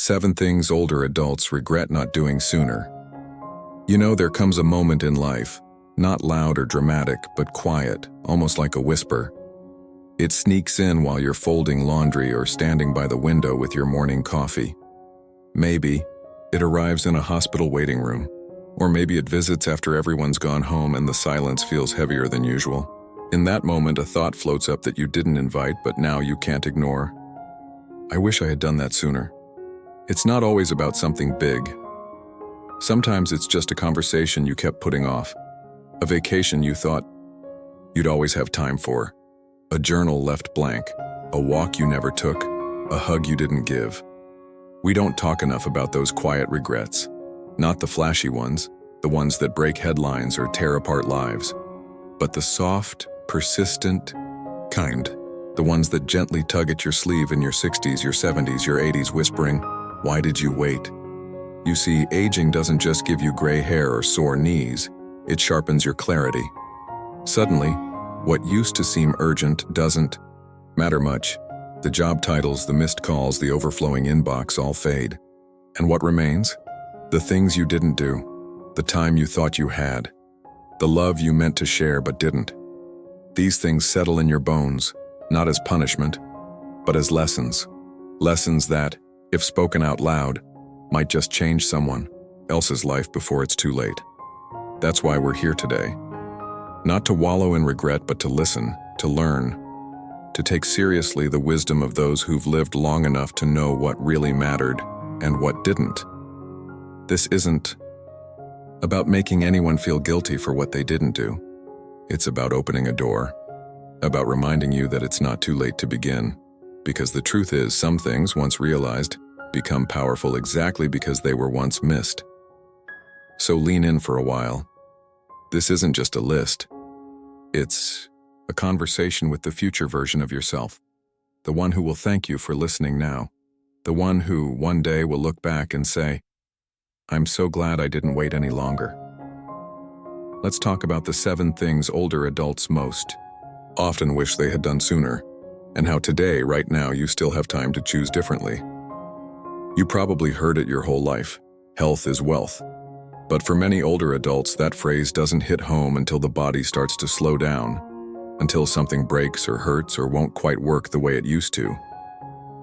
7 things older adults regret not doing sooner. You know, there comes a moment in life, not loud or dramatic, but quiet, almost like a whisper. It sneaks in while you're folding laundry or standing by the window with your morning coffee. Maybe it arrives in a hospital waiting room, or maybe it visits after everyone's gone home and the silence feels heavier than usual. In that moment, a thought floats up that you didn't invite, but now you can't ignore. I wish I had done that sooner. It's not always about something big. Sometimes it's just a conversation you kept putting off, a vacation you thought you'd always have time for, a journal left blank, a walk you never took, a hug you didn't give. We don't talk enough about those quiet regrets, not the flashy ones, the ones that break headlines or tear apart lives, but the soft, persistent kind, the ones that gently tug at your sleeve in your 60s, your 70s, your 80s, whispering, "Why did you wait?" You see, aging doesn't just give you gray hair or sore knees, it sharpens your clarity. Suddenly, what used to seem urgent doesn't matter much. The job titles, the missed calls, the overflowing inbox all fade. And what remains? The things you didn't do, the time you thought you had, the love you meant to share but didn't. These things settle in your bones, not as punishment, but as lessons. Lessons that, if spoken out loud, might just change someone else's life before it's too late. That's why we're here today. Not to wallow in regret, but to listen, to learn, to take seriously the wisdom of those who've lived long enough to know what really mattered and what didn't. This isn't about making anyone feel guilty for what they didn't do. It's about opening a door, about reminding you that it's not too late to begin. Because the truth is, some things, once realized, become powerful exactly because they were once missed. So lean in for a while. This isn't just a list. It's a conversation with the future version of yourself. The one who will thank you for listening now. The one who, one day, will look back and say, "I'm so glad I didn't wait any longer." Let's talk about the 7 things older adults most often wish they had done sooner, and how today, right now, you still have time to choose differently. You probably heard it your whole life. Health is wealth. But for many older adults, that phrase doesn't hit home until the body starts to slow down, until something breaks or hurts or won't quite work the way it used to.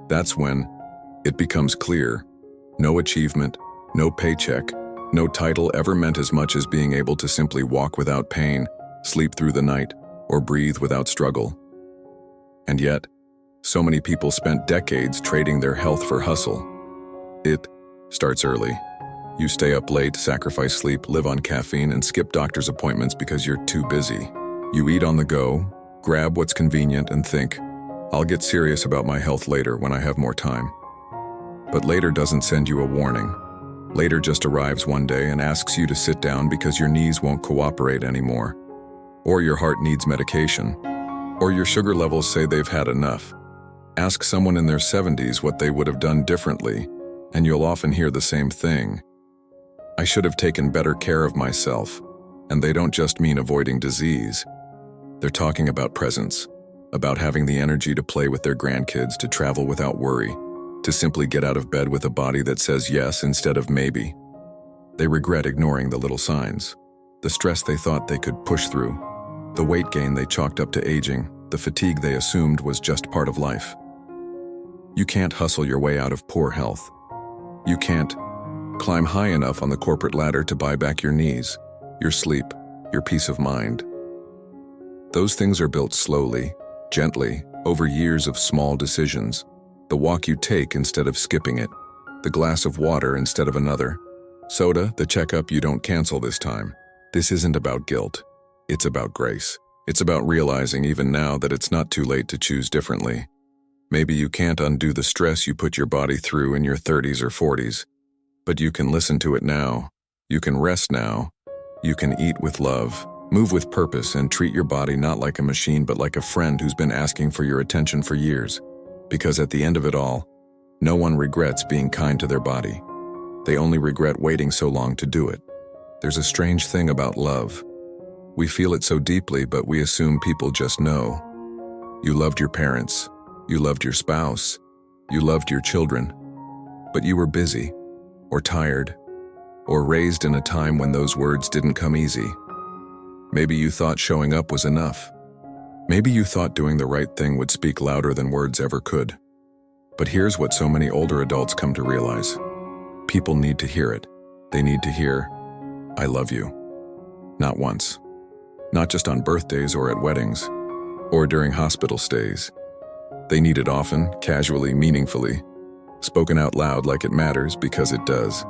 That's when it becomes clear. No achievement, no paycheck, no title ever meant as much as being able to simply walk without pain, sleep through the night, or breathe without struggle. And yet, so many people spent decades trading their health for hustle. It starts early. You stay up late, sacrifice sleep, live on caffeine, and skip doctor's appointments because you're too busy. You eat on the go, grab what's convenient, and think, "I'll get serious about my health later when I have more time." But later doesn't send you a warning. Later just arrives one day and asks you to sit down because your knees won't cooperate anymore, or your heart needs medication, or your sugar levels say they've had enough. Ask someone in their 70s what they would have done differently, and you'll often hear the same thing. "I should have taken better care of myself." And they don't just mean avoiding disease. They're talking about presence, about having the energy to play with their grandkids, to travel without worry, to simply get out of bed with a body that says yes instead of maybe. They regret ignoring the little signs, the stress they thought they could push through, the weight gain they chalked up to aging, the fatigue they assumed was just part of life. You can't hustle your way out of poor health. You can't climb high enough on the corporate ladder to buy back your knees, your sleep, your peace of mind. Those things are built slowly, gently, over years of small decisions. The walk you take instead of skipping it, the glass of water instead of another, soda, the checkup you don't cancel this time. This isn't about guilt. It's about grace. It's about realizing even now that it's not too late to choose differently. Maybe you can't undo the stress you put your body through in your 30s or 40s, but you can listen to it now. You can rest now. You can eat with love, move with purpose, and treat your body not like a machine but like a friend who's been asking for your attention for years. Because at the end of it all, no one regrets being kind to their body. They only regret waiting so long to do it. There's a strange thing about love. We feel it so deeply, but we assume people just know. You loved your parents. You loved your spouse. You loved your children. But you were busy, or tired, or raised in a time when those words didn't come easy. Maybe you thought showing up was enough. Maybe you thought doing the right thing would speak louder than words ever could. But here's what so many older adults come to realize. People need to hear it. They need to hear, "I love you." Not once. Not just on birthdays or at weddings, or during hospital stays. They need it often, casually, meaningfully, spoken out loud like it matters because it does.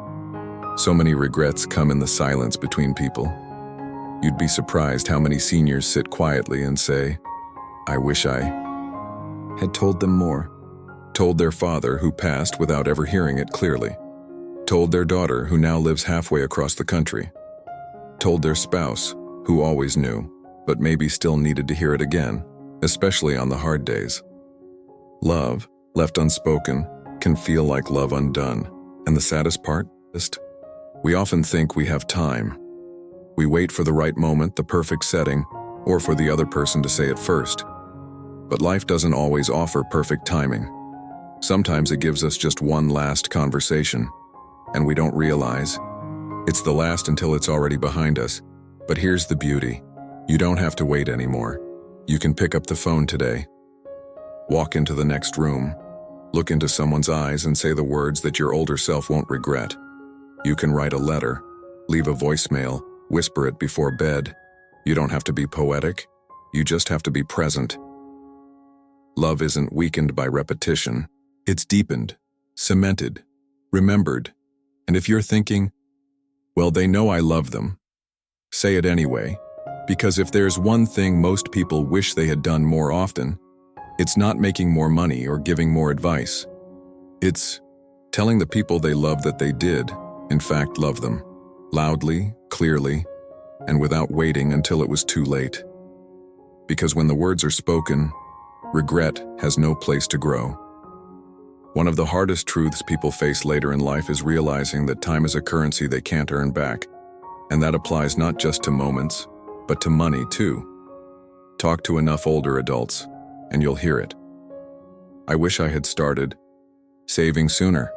So many regrets come in the silence between people. You'd be surprised how many seniors sit quietly and say, "I wish I had told them more." Told their father who passed without ever hearing it clearly. Told their daughter who now lives halfway across the country. Told their spouse who always knew, but maybe still needed to hear it again, especially on the hard days. Love, left unspoken, can feel like love undone. And the saddest part? We often think we have time. We wait for the right moment, the perfect setting, or for the other person to say it first. But life doesn't always offer perfect timing. Sometimes it gives us just one last conversation, and we don't realize it's the last until it's already behind us. But here's the beauty. You don't have to wait anymore. You can pick up the phone today. Walk into the next room. Look into someone's eyes and say the words that your older self won't regret. You can write a letter, leave a voicemail, whisper it before bed. You don't have to be poetic. You just have to be present. Love isn't weakened by repetition. It's deepened, cemented, remembered. And if you're thinking, "Well, they know I love them," say it anyway, because if there's one thing most people wish they had done more often, it's not making more money or giving more advice. It's telling the people they love that they did, in fact, love them, loudly, clearly, and without waiting until it was too late. Because when the words are spoken, regret has no place to grow. One of the hardest truths people face later in life is realizing that time is a currency they can't earn back. And that applies not just to moments, but to money too. Talk to enough older adults, and you'll hear it. I wish I had started saving sooner.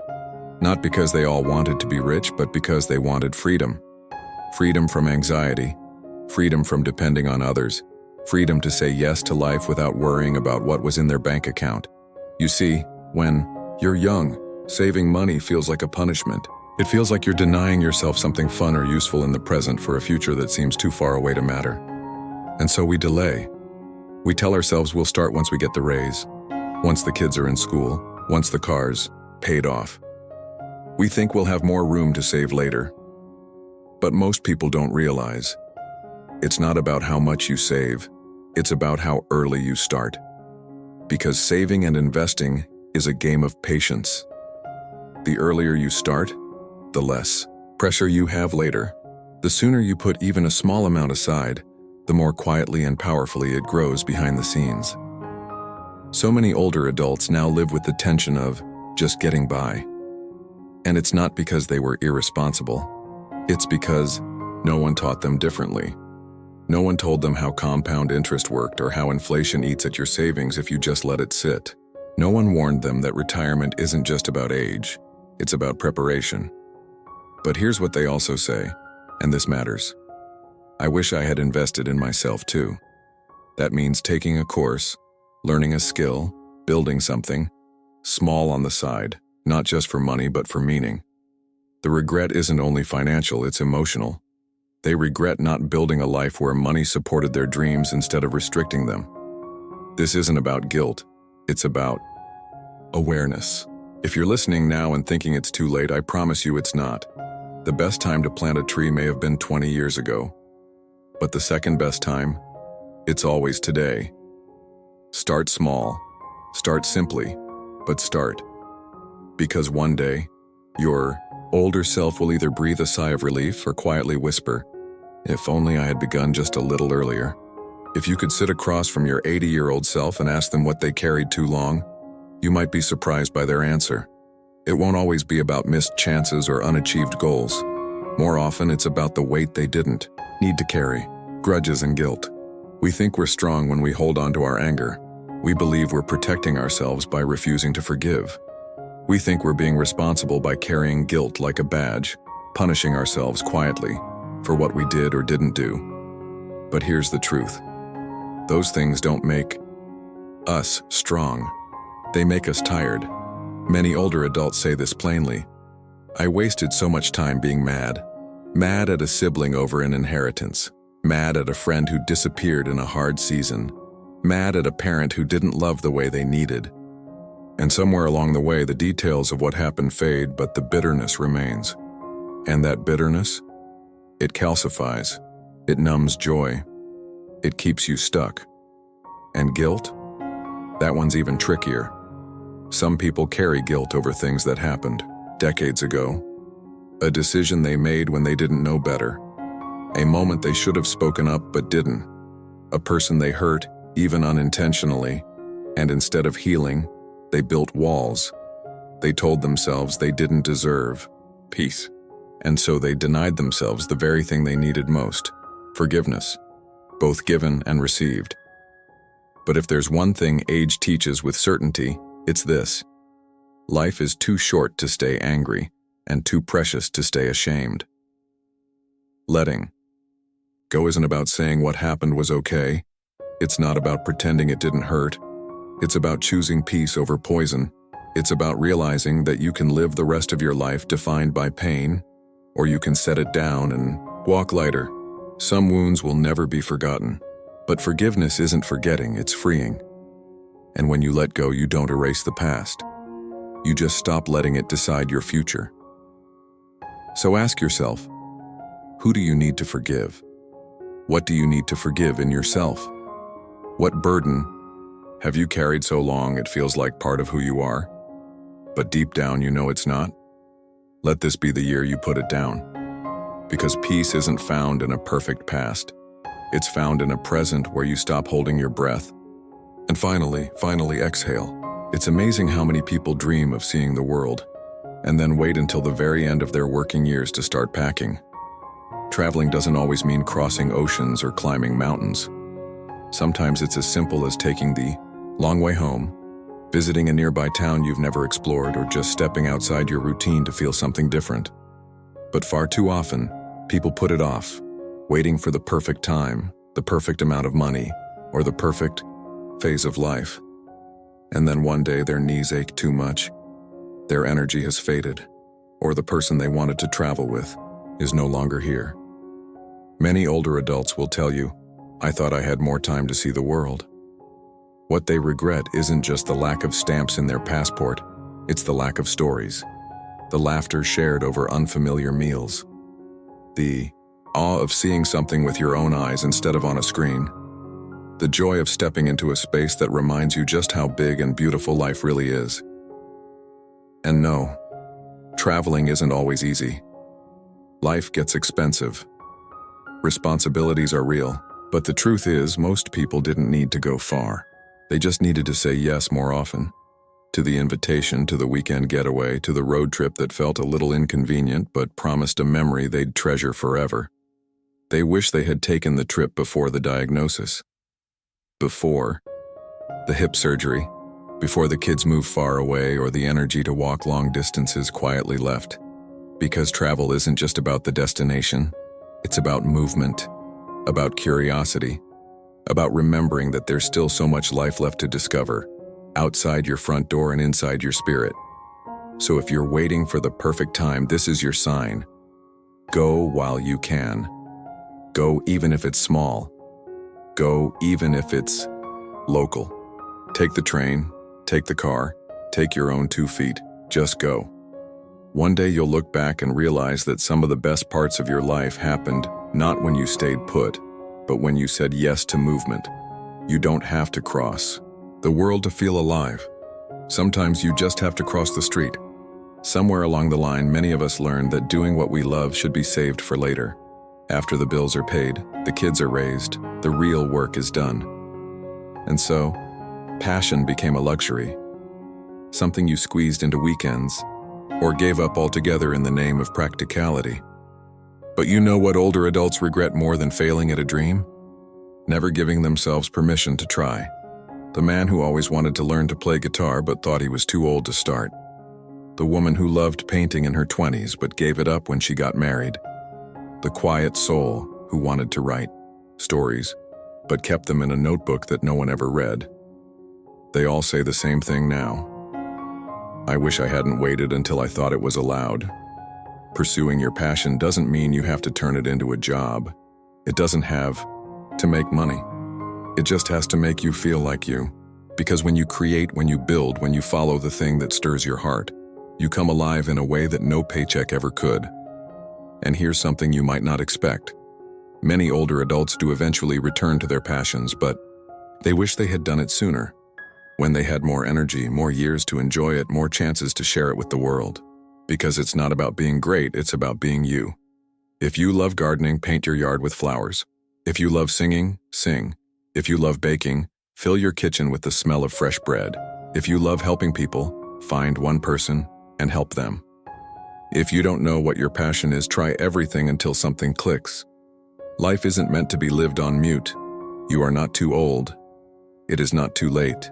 Not because they all wanted to be rich, but because they wanted freedom. Freedom from anxiety, freedom from depending on others, freedom to say yes to life without worrying about what was in their bank account. You see, when you're young, saving money feels like a punishment. It feels like you're denying yourself something fun or useful in the present for a future that seems too far away to matter. And so we delay. We tell ourselves we'll start once we get the raise, once the kids are in school, once the car's paid off. We think we'll have more room to save later. But most people don't realize it's not about how much you save, it's about how early you start. Because saving and investing is a game of patience. The earlier you start, the less pressure you have later. The sooner you put even a small amount aside, the more quietly and powerfully it grows behind the scenes. So many older adults now live with the tension of just getting by. And it's not because they were irresponsible. It's because no one taught them differently. No one told them how compound interest worked or how inflation eats at your savings if you just let it sit. No one warned them that retirement isn't just about age, it's about preparation. But here's what they also say, and this matters. I wish I had invested in myself too. That means taking a course, learning a skill, building something, small on the side, not just for money but for meaning. The regret isn't only financial, it's emotional. They regret not building a life where money supported their dreams instead of restricting them. This isn't about guilt, it's about awareness. If you're listening now and thinking it's too late, I promise you it's not. The best time to plant a tree may have been 20 years ago. But the second best time, it's always today. Start small, start simply, but start. Because one day, your older self will either breathe a sigh of relief or quietly whisper, "If only I had begun just a little earlier." If you could sit across from your 80-year-old self and ask them what they carried too long, you might be surprised by their answer. It won't always be about missed chances or unachieved goals. More often, it's about the weight they didn't need to carry, grudges and guilt. We think we're strong when we hold on to our anger. We believe we're protecting ourselves by refusing to forgive. We think we're being responsible by carrying guilt like a badge, punishing ourselves quietly for what we did or didn't do. But here's the truth. Those things don't make us strong. They make us tired. Many older adults say this plainly. I wasted so much time being mad. Mad at a sibling over an inheritance. Mad at a friend who disappeared in a hard season. Mad at a parent who didn't love the way they needed. And somewhere along the way, the details of what happened fade, but the bitterness remains. And that bitterness? It calcifies. It numbs joy. It keeps you stuck. And guilt? That one's even trickier. Some people carry guilt over things that happened decades ago. A decision they made when they didn't know better. A moment they should have spoken up but didn't. A person they hurt, even unintentionally, and instead of healing, they built walls. They told themselves they didn't deserve peace, and so they denied themselves the very thing they needed most, forgiveness, both given and received. But if there's one thing age teaches with certainty, it's this. Life is too short to stay angry, and too precious to stay ashamed. Letting go isn't about saying what happened was okay. It's not about pretending it didn't hurt. It's about choosing peace over poison. It's about realizing that you can live the rest of your life defined by pain, or you can set it down and walk lighter. Some wounds will never be forgotten, but forgiveness isn't forgetting, it's freeing. And when you let go, you don't erase the past. You just stop letting it decide your future. So ask yourself, who do you need to forgive? What do you need to forgive in yourself? What burden have you carried so long it feels like part of who you are? But deep down you know it's not? Let this be the year you put it down. Because peace isn't found in a perfect past. It's found in a present where you stop holding your breath. And finally exhale. It's amazing how many people dream of seeing the world, and then wait until the very end of their working years to start packing. Traveling doesn't always mean crossing oceans or climbing mountains. Sometimes it's as simple as taking the long way home, visiting a nearby town you've never explored, or just stepping outside your routine to feel something different. But far too often, people put it off, waiting for the perfect time, the perfect amount of money, or the perfect phase of life. And then one day their knees ache too much, their energy has faded, or the person they wanted to travel with is no longer here. Many older adults will tell you, I thought I had more time to see the world. What they regret isn't just the lack of stamps in their passport, it's the lack of stories, the laughter shared over unfamiliar meals, the awe of seeing something with your own eyes instead of on a screen, the joy of stepping into a space that reminds you just how big and beautiful life really is. And no, traveling isn't always easy. Life gets expensive. Responsibilities are real. But the truth is, most people didn't need to go far. They just needed to say yes more often. To the invitation, to the weekend getaway, to the road trip that felt a little inconvenient but promised a memory they'd treasure forever. They wish they had taken the trip before the diagnosis. Before the hip surgery. Before the kids moved far away or the energy to walk long distances quietly left. Because travel isn't just about the destination. It's about movement. About curiosity, about remembering that there's still so much life left to discover, outside your front door and inside your spirit. So if you're waiting for the perfect time, this is your sign. Go while you can. Go even if it's small. Go even if it's local. Take the train, take the car, take your own 2 feet, just go. One day you'll look back and realize that some of the best parts of your life happened not when you stayed put, but when you said yes to movement. You don't have to cross the world to feel alive. Sometimes you just have to cross the street. Somewhere along the line, many of us learned that doing what we love should be saved for later. After the bills are paid, the kids are raised, the real work is done. And so, passion became a luxury. Something you squeezed into weekends, or gave up altogether in the name of practicality. But you know what older adults regret more than failing at a dream? Never giving themselves permission to try. The man who always wanted to learn to play guitar but thought he was too old to start. The woman who loved painting in her 20s but gave it up when she got married. The quiet soul who wanted to write stories but kept them in a notebook that no one ever read. They all say the same thing now. I wish I hadn't waited until I thought it was allowed. Pursuing your passion doesn't mean you have to turn it into a job. It doesn't have to make money. It just has to make you feel like you. Because when you create, when you build, when you follow the thing that stirs your heart, you come alive in a way that no paycheck ever could. And here's something you might not expect. Many older adults do eventually return to their passions, but they wish they had done it sooner, when they had more energy, more years to enjoy it, more chances to share it with the world. Because it's not about being great, it's about being you. If you love gardening, paint your yard with flowers. If you love singing, sing. If you love baking, fill your kitchen with the smell of fresh bread. If you love helping people, find one person and help them. If you don't know what your passion is, try everything until something clicks. Life isn't meant to be lived on mute. You are not too old. It is not too late.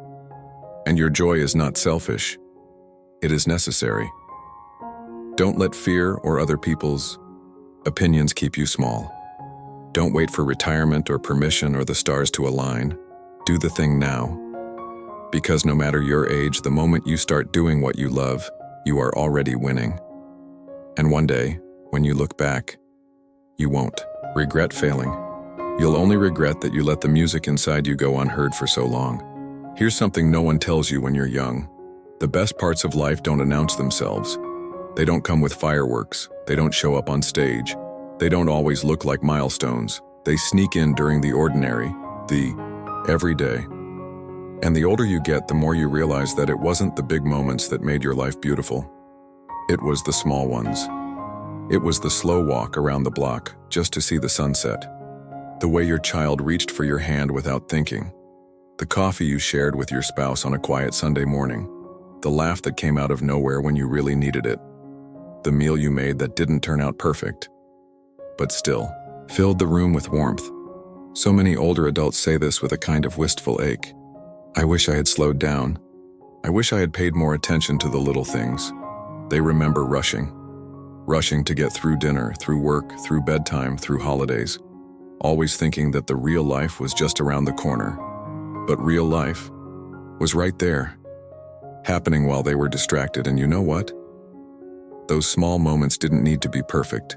And your joy is not selfish. It is necessary. Don't let fear or other people's opinions keep you small. Don't wait for retirement or permission or the stars to align. Do the thing now. Because no matter your age, the moment you start doing what you love, you are already winning. And one day, when you look back, you won't regret failing. You'll only regret that you let the music inside you go unheard for so long. Here's something no one tells you when you're young. The best parts of life don't announce themselves. They don't come with fireworks. They don't show up on stage. They don't always look like milestones. They sneak in during the ordinary, the everyday. And the older you get, the more you realize that it wasn't the big moments that made your life beautiful. It was the small ones. It was the slow walk around the block just to see the sunset. The way your child reached for your hand without thinking. The coffee you shared with your spouse on a quiet Sunday morning. The laugh that came out of nowhere when you really needed it. The meal you made that didn't turn out perfect, but still filled the room with warmth. So many older adults say this with a kind of wistful ache. I wish I had slowed down. I wish I had paid more attention to the little things. They remember rushing to get through dinner, through work, through bedtime, through holidays, always thinking that the real life was just around the corner. But real life was right there, happening while they were distracted. And you know what? Those small moments didn't need to be perfect.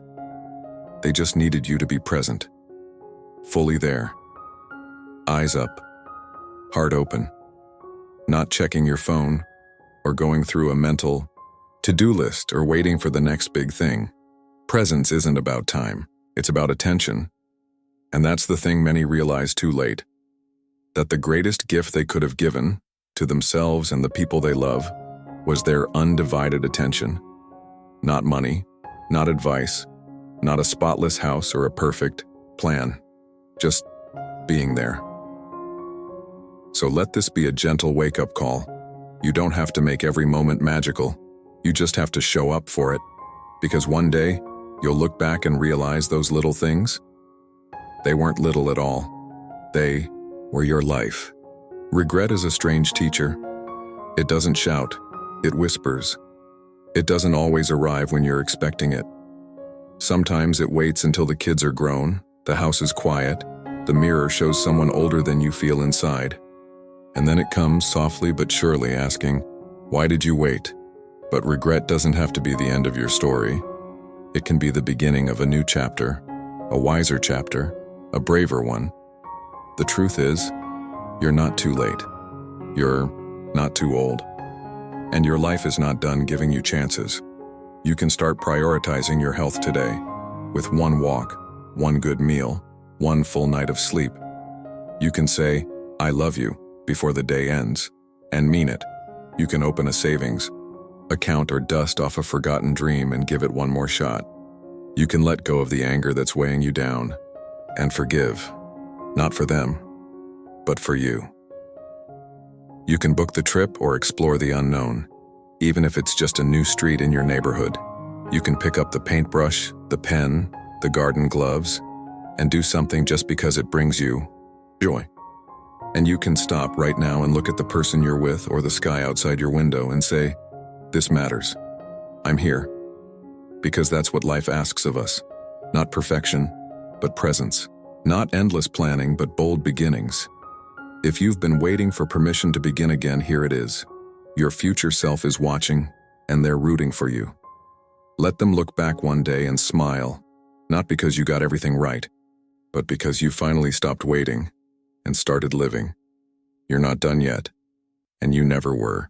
They just needed you to be present, fully there, eyes up, heart open, not checking your phone or going through a mental to-do list or waiting for the next big thing. Presence isn't about time, it's about attention. And that's the thing many realize too late, that the greatest gift they could have given to themselves and the people they love was their undivided attention. Not money, not advice, not a spotless house or a perfect plan, just being there. So let this be a gentle wake-up call. You don't have to make every moment magical. You just have to show up for it. Because one day, you'll look back and realize those little things, they weren't little at all. They were your life. Regret is a strange teacher. It doesn't shout, it whispers. It doesn't always arrive when you're expecting it. Sometimes it waits until the kids are grown, the house is quiet, the mirror shows someone older than you feel inside. And then it comes softly but surely asking, why did you wait? But regret doesn't have to be the end of your story. It can be the beginning of a new chapter, a wiser chapter, a braver one. The truth is, you're not too late. You're not too old. And your life is not done giving you chances. You can start prioritizing your health today with one walk, one good meal, one full night of sleep. You can say, I love you, before the day ends, and mean it. You can open a savings account or dust off a forgotten dream and give it one more shot. You can let go of the anger that's weighing you down and forgive, not for them, but for you. You can book the trip or explore the unknown, even if it's just a new street in your neighborhood. You can pick up the paintbrush, the pen, the garden gloves, and do something just because it brings you joy. And you can stop right now and look at the person you're with or the sky outside your window and say, this matters. I'm here. Because that's what life asks of us. Not perfection, but presence. Not endless planning, but bold beginnings. If you've been waiting for permission to begin again, here it is. Your future self is watching, and they're rooting for you. Let them look back one day and smile, not because you got everything right, but because you finally stopped waiting and started living. You're not done yet, and you never were.